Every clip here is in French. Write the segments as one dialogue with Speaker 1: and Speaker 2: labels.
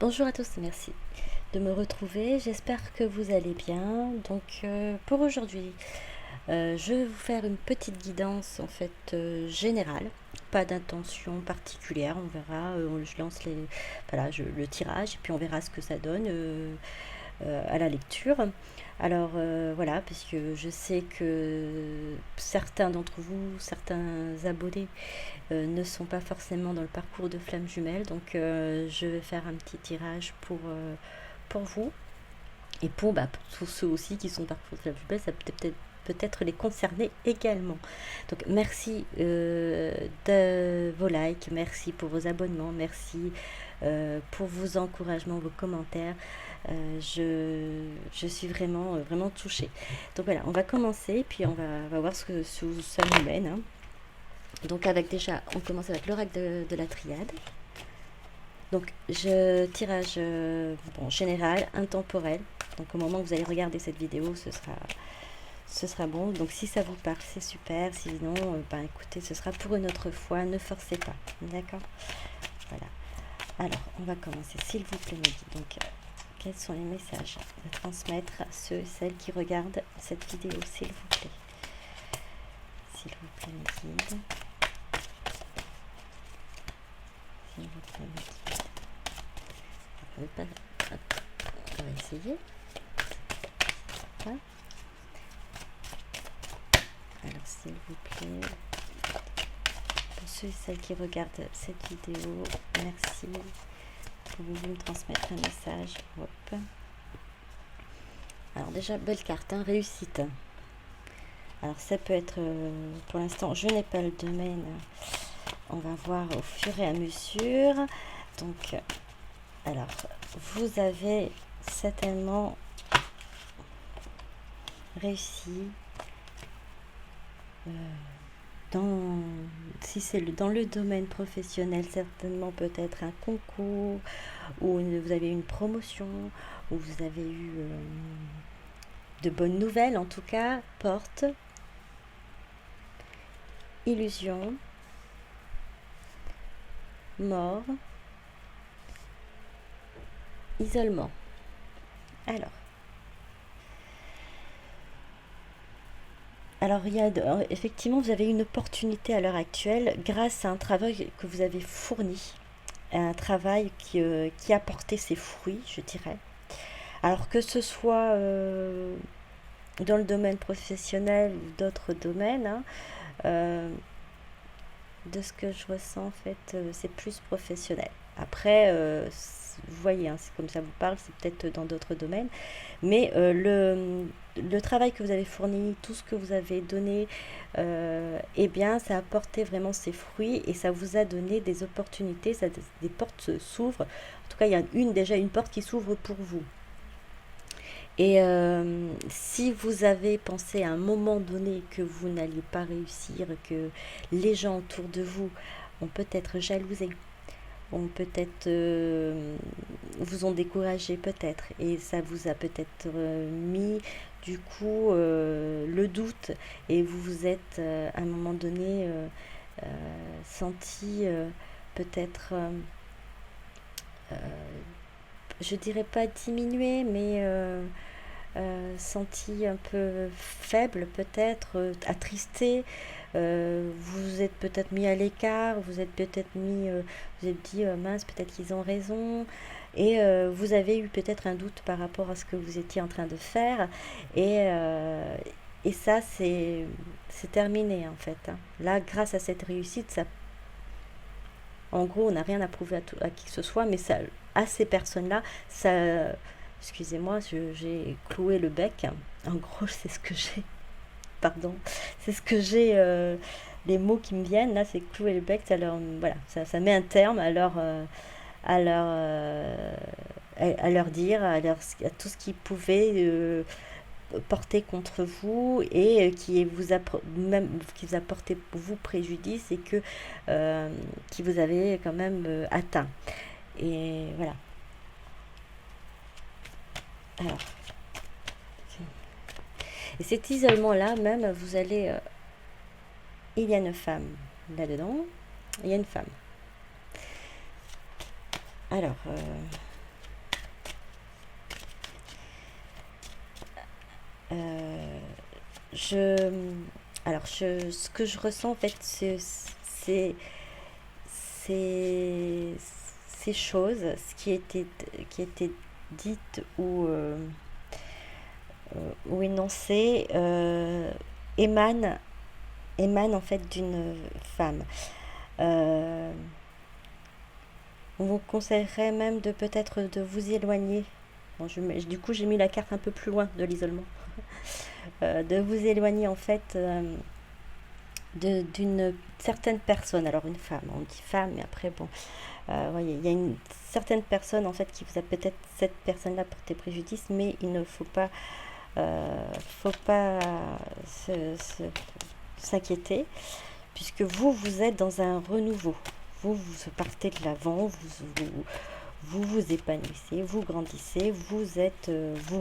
Speaker 1: Bonjour à tous, merci de me retrouver. J'espère que vous allez bien. Donc pour aujourd'hui, je vais vous faire une petite guidance en fait générale, pas d'intention particulière. On verra. Je lance le tirage et puis on verra ce que ça donne à la lecture. Alors voilà, puisque je sais que certains d'entre vous, certains abonnés ne sont pas forcément dans le parcours de Flamme Jumelle. Donc je vais faire un petit tirage pour vous et pour tous ceux aussi qui sont dans le parcours de Flamme Jumelle, ça peut-être les concerner également. Donc merci de vos likes, merci pour vos abonnements, merci pour vos encouragements, vos commentaires. Je suis vraiment touchée. Donc voilà, on va commencer, puis on va voir ce que ça nous mène. Hein. Donc on commence avec l'oracle de la triade. Donc tirage général, intemporel. Donc au moment où vous allez regarder cette vidéo, ce sera bon. Donc si ça vous parle, c'est super. Sinon, écoutez, ce sera pour une autre fois. Ne forcez pas. D'accord. Voilà. Alors, on va commencer. S'il vous plaît, Mehdi. Donc, quels sont les messages à transmettre à ceux et celles qui regardent cette vidéo, s'il vous plaît. S'il vous plaît, Mehdi. S'il vous plaît, Mehdi. On va essayer. Voilà. Alors, s'il vous plaît, pour ceux et celles qui regardent cette vidéo, merci. Pouvez-vous me transmettre un message? Hop. Alors déjà, belle carte, hein, réussite. Alors ça peut être, pour l'instant, je n'ai pas le domaine. On va voir au fur et à mesure. Donc, alors, vous avez certainement réussi si c'est dans le domaine professionnel, certainement peut-être un concours, ou vous avez eu une promotion, ou vous avez eu de bonnes nouvelles, en tout cas, porte, illusion, mort, isolement. Alors effectivement, vous avez une opportunité à l'heure actuelle grâce à un travail que vous avez fourni, un travail qui a porté ses fruits, je dirais. Alors que ce soit dans le domaine professionnel ou d'autres domaines, hein, euh, de ce que je ressens, en fait, c'est plus professionnel. Après, vous voyez, hein, c'est comme ça vous parle, c'est peut-être dans d'autres domaines. Mais le travail que vous avez fourni, tout ce que vous avez donné, eh bien, ça a porté vraiment ses fruits et ça vous a donné des opportunités, des portes s'ouvrent. En tout cas, il y a déjà une porte qui s'ouvre pour vous. Et si vous avez pensé à un moment donné que vous n'alliez pas réussir, que les gens autour de vous ont peut-être jalousé, ont peut-être vous ont découragé peut-être, et ça vous a peut-être mis du coup le doute, et vous vous êtes à un moment donné senti peut-être, je dirais pas diminué, mais senti un peu faible peut-être, attristé, vous vous êtes peut-être mis à l'écart, vous êtes peut-être mis, vous êtes dit mince, peut-être qu'ils ont raison, et vous avez eu peut-être un doute par rapport à ce que vous étiez en train de faire, et, euh, et ça c'est terminé en fait. Hein. Là, grâce à cette réussite, ça, en gros, on n'a rien à prouver à qui que ce soit, mais ça, à ces personnes-là, ça, excusez-moi, j'ai cloué le bec. En gros, c'est ce que j'ai. Pardon. C'est ce que j'ai. Les mots qui me viennent, là, c'est clouer le bec. Voilà, ça met un terme à leur, à leur dire, à tout ce qu'ils pouvaient porter contre vous et même qui vous a porté vous préjudice et qui vous avez quand même atteint. Et voilà. Alors, et cet isolement-là, même, vous allez. Il y a une femme là-dedans. Il y a une femme. Alors, Euh, je, ce que je ressens en fait, c'est- ces, ces choses, ce qui était dite ou énoncé, émane, émane en fait d'une femme. Euh, on vous conseillerait même de peut-être de vous éloigner. Bon, du coup, j'ai mis la carte un peu plus loin de l'isolement. De vous éloigner en fait d'une certaine personne. Alors une femme, on dit femme, mais après bon, voyez, il y a une certaine personne en fait qui vous a peut-être cette personne-là porté préjudice, mais il ne faut pas s'inquiéter, puisque vous êtes dans un renouveau. Vous partez de l'avant, vous épanouissez, vous grandissez, vous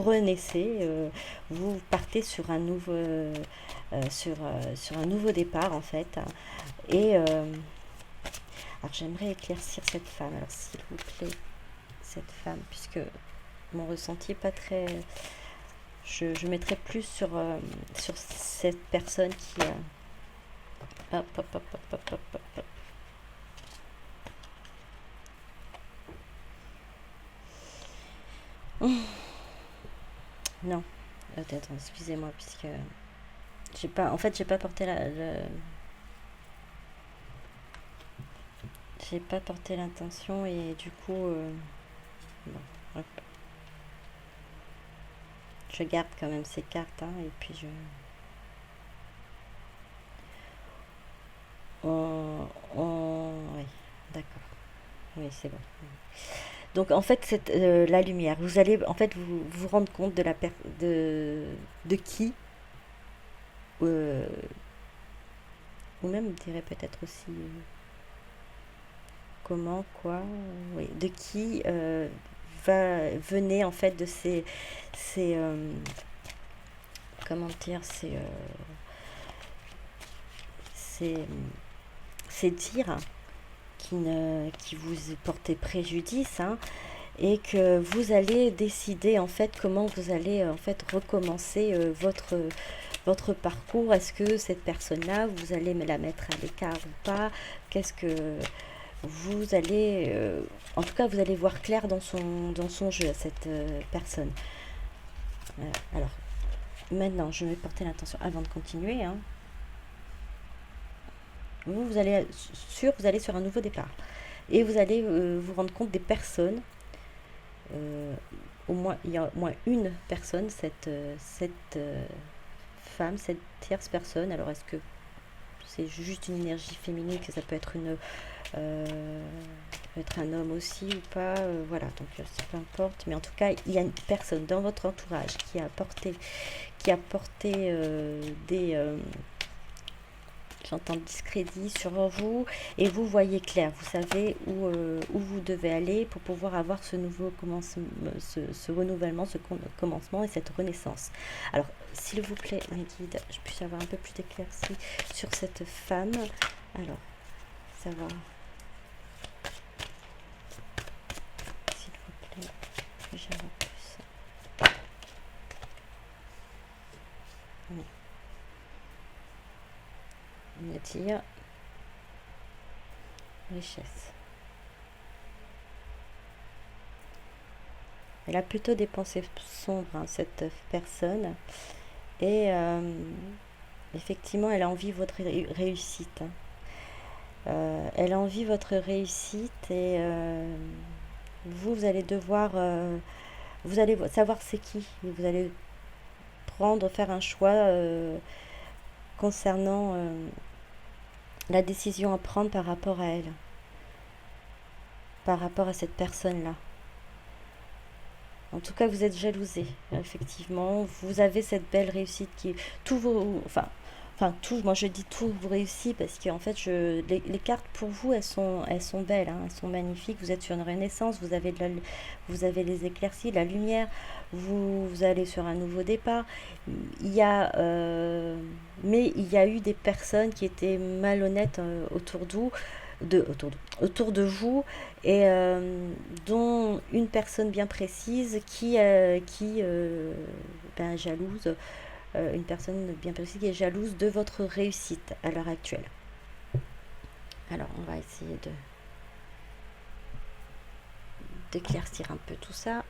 Speaker 1: renaissez, vous partez sur un sur un nouveau départ en fait. Et alors j'aimerais éclaircir cette femme. Alors s'il vous plaît, cette femme, puisque mon ressenti est pas très, je mettrais plus sur cette personne qui hop, hop, hop, hop, hop, hop, hop, hop. Non, attends, excusez-moi, puisque j'ai pas, en fait, j'ai pas porté l'intention et du coup, bon, hop, je garde quand même ces cartes, hein, et puis oui, d'accord, oui, c'est bon. Donc en fait, c'est la lumière. Vous allez en fait vous rendre compte de qui, euh, ou même je dirais peut-être aussi comment, quoi, oui, de qui venait en fait de ces comment dire, ces, ces dires qui vous portaient préjudice, hein, et que vous allez décider en fait comment vous allez en fait recommencer votre parcours. Est-ce que cette personne-là, vous allez me la mettre à l'écart ou pas? Qu'est-ce que vous allez, en tout cas, vous allez voir clair dans son jeu à cette personne. Alors, maintenant, je vais porter l'attention avant de continuer, hein. Vous allez vous allez sur un nouveau départ et vous allez vous rendre compte des personnes. euh, Au moins, il y a au moins une personne, cette femme, cette tierce personne. Alors, est-ce que c'est juste une énergie féminine, que ça peut être un homme aussi ou pas, voilà, donc ça peu importe, mais en tout cas il y a une personne dans votre entourage qui a porté des j'entends discrédit sur vous, et vous voyez clair, vous savez où vous devez aller pour pouvoir avoir ce nouveau commencement, ce renouvellement, commencement et cette renaissance. Alors, s'il vous plaît, mes guides, je puisse avoir un peu plus d'éclaircie sur cette femme. Alors, savoir, s'il vous plaît, que j'ai un plus. Oui. Me dire richesse. Elle a plutôt des pensées sombres, hein, cette personne. Et effectivement, elle a envie de votre réussite, hein. Elle a envie de votre réussite, et vous allez devoir, vous allez savoir c'est qui. Et vous allez faire un choix concernant la décision à prendre par rapport à elle, par rapport à cette personne-là. En tout cas, vous êtes jalousé, effectivement. Vous avez cette belle réussite qui... Tout vos... tout, moi je dis tout vous réussit, parce qu'en fait, les cartes pour vous, elles sont belles, hein, elles sont magnifiques. Vous êtes sur une renaissance, vous avez les éclaircies, la lumière, vous allez sur un nouveau départ. Il y a, mais il y a eu des personnes qui étaient malhonnêtes autour de vous, autour de vous, et dont une personne bien précise ben, jalouse, une personne bien précise qui est jalouse de votre réussite à l'heure actuelle. Alors, on va essayer d'éclaircir un peu tout ça.